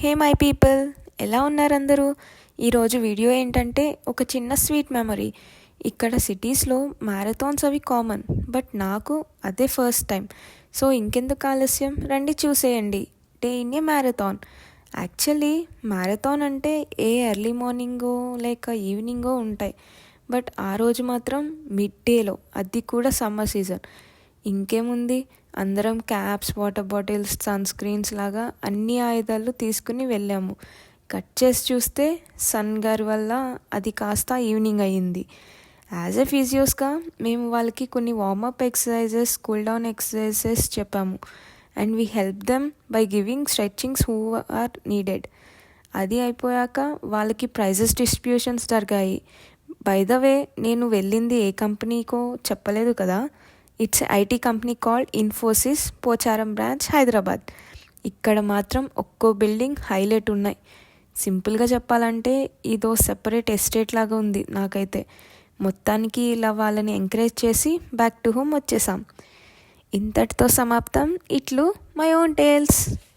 Hey my people, ఎలా ఉన్నారు అందరూ? ఈరోజు వీడియో ఏంటంటే ఒక చిన్న స్వీట్ మెమరీ. ఇక్కడ సిటీస్లో మ్యారథాన్స్ అవి కామన్, బట్ నాకు అదే ఫస్ట్ టైం. సో ఇంకెందుకు ఆలస్యం, రండి చూసేయండి. Day in a marathon. Actually marathon అంటే ఏ ఎర్లీ మార్నింగో లేక ఈవినింగో ఉంటాయి, బట్ ఆ రోజు మాత్రం మిడ్ డేలో, అది కూడా సమ్మర్ సీజన్. ఇంకేముంది, అందరం caps, water bottles, sunscreens లాగా అన్ని ఆయుధాలు తీసుకుని వెళ్ళాము. కట్ చేసి చూస్తే సన్ గారి వల్ల అది కాస్త ఈవినింగ్ అయ్యింది. యాజ్ ఎ ఫిజియోస్గా మేము వాళ్ళకి కొన్ని warmup exercises, cool down exercises చెప్పాము. And we help them by giving stretchings who are needed. అది అయిపోయాక వాళ్ళకి ప్రైజెస్ డిస్ట్రిబ్యూషన్స్ జరిగాయి. బై ద వే, నేను వెళ్ళింది ఏ కంపెనీకో చెప్పలేదు కదా. It's IT company called Infosys, Pocharam branch, Hyderabad. ఇక్కడ మాత్రం ఒక్కో బిల్డింగ్ హైలైట్ ఉన్నాయి. సింపుల్గా చెప్పాలంటే ఇదో సెపరేట్ ఎస్టేట్ లాగా ఉంది నాకైతే. మొత్తానికి ఇలా వాళ్ళని ఎంకరేజ్ చేసి బ్యాక్ టు హోమ్ వచ్చేసాం. ఇంతటితో సమాప్తం. ఇట్లు మై ఓన్ టేల్స్.